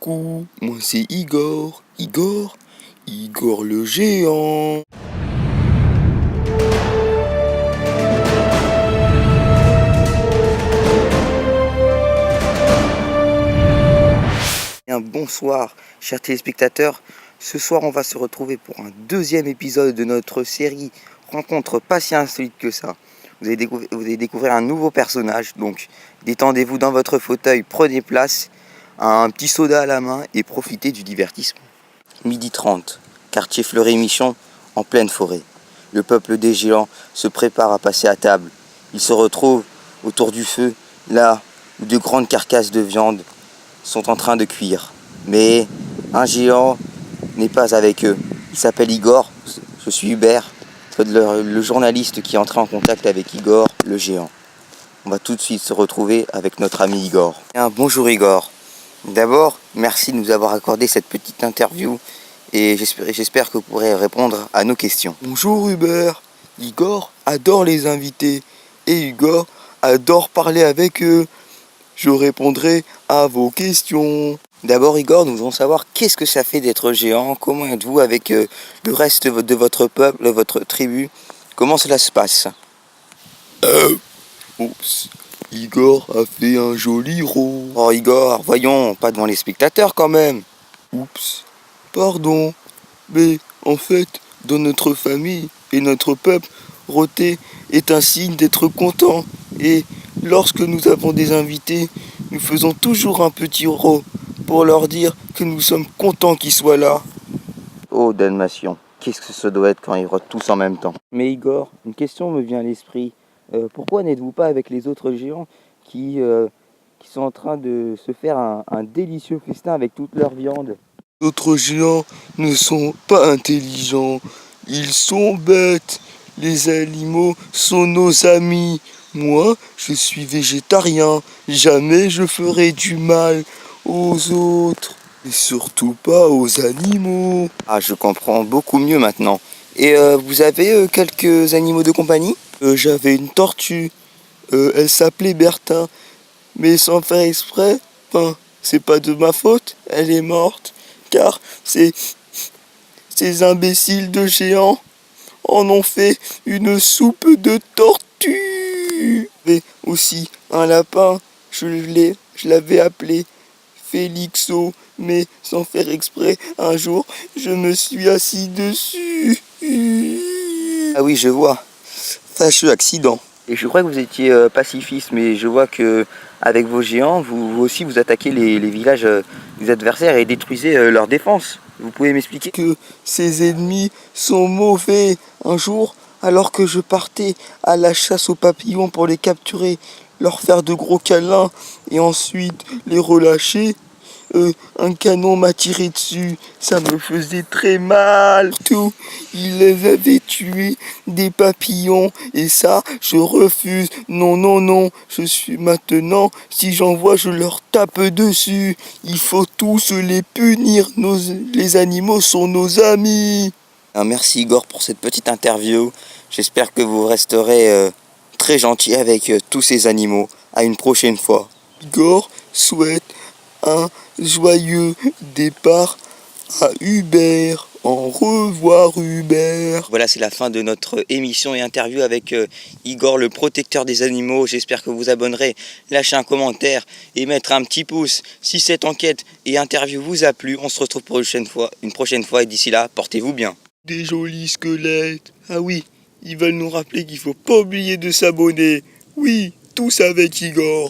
Coucou, moi c'est Igor. Igor le géant. Bonsoir, chers téléspectateurs. Ce soir, on va se retrouver pour un deuxième épisode de notre série Rencontre pas si insolite que ça. Vous allez découvrir un nouveau personnage, donc détendez-vous dans votre fauteuil, prenez place, un petit soda à la main et profitez du divertissement. 12h30, quartier Fleury-Michon, en pleine forêt. Le peuple des géants se prépare à passer à table. Ils se retrouvent autour du feu, là où de grandes carcasses de viande sont en train de cuire. Mais un géant n'est pas avec eux. Il s'appelle Igor, je suis Hubert, le journaliste qui est entré en contact avec Igor, le géant. On va tout de suite se retrouver avec notre ami Igor. Bonjour Igor. D'abord, merci de nous avoir accordé cette petite interview et j'espère que vous pourrez répondre à nos questions. Bonjour Hubert. Igor adore les invités et Igor adore parler avec eux. Je répondrai à vos questions. D'abord Igor, nous voulons savoir qu'est-ce que ça fait d'être géant, comment êtes-vous avec le reste de votre peuple, votre tribu, comment cela se passe? Oups, Igor a fait un joli rond. Oh Igor, voyons, pas devant les spectateurs quand même. Oups, pardon, mais en fait, dans notre famille et notre peuple, roter est un signe d'être content. Et lorsque nous avons des invités, nous faisons toujours un petit rot pour leur dire que nous sommes contents qu'ils soient là. Oh Dalmation, qu'est-ce que ça doit être quand ils rotent tous en même temps. Mais Igor, une question me vient à l'esprit. Pourquoi n'êtes-vous pas avec les autres géants qui sont en train de se faire un délicieux festin avec toute leur viande? Les autres géants ne sont pas intelligents, ils sont bêtes. Les animaux sont nos amis. Moi, je suis végétarien. Jamais je ferai du mal aux autres. Et surtout pas aux animaux. Ah, je comprends beaucoup mieux maintenant. Et vous avez quelques animaux de compagnie? J'avais une tortue. Elle s'appelait Bertin. Mais sans faire exprès, c'est pas de ma faute. Elle est morte. Car ces imbéciles de géants en ont fait une soupe de tortue. Mais aussi un lapin, je l'avais appelé Félixo, mais sans faire exprès, un jour, je me suis assis dessus. Ah oui, je vois. Fâcheux accident. Et je crois que vous étiez pacifiste, mais je vois que avec vos géants, vous aussi vous attaquez les villages des adversaires et détruisez leur défense. Vous pouvez m'expliquer? Que ces ennemis sont mauvais. Un jour, alors que je partais à la chasse aux papillons pour les capturer, leur faire de gros câlins et ensuite les relâcher, un canon m'a tiré dessus, ça me faisait très mal. Tout, il les avait tués, des papillons, et ça, je refuse. Non, non, non, je suis maintenant, si j'en vois, je leur tape dessus. Il faut tous les punir, les animaux sont nos amis. Merci Igor pour cette petite interview. J'espère que vous resterez très gentil avec tous ces animaux. À une prochaine fois. Igor souhaite un joyeux départ à Hubert. Au revoir Hubert. Voilà, c'est la fin de notre émission et interview avec Igor, le protecteur des animaux. J'espère que vous vous abonnerez, lâchez un commentaire et mettre un petit pouce si cette enquête et interview vous a plu. On se retrouve pour une prochaine fois et d'ici là, portez-vous bien. Des jolis squelettes. Ah oui, ils veulent nous rappeler qu'il faut pas oublier de s'abonner. Oui, tous avec Igor.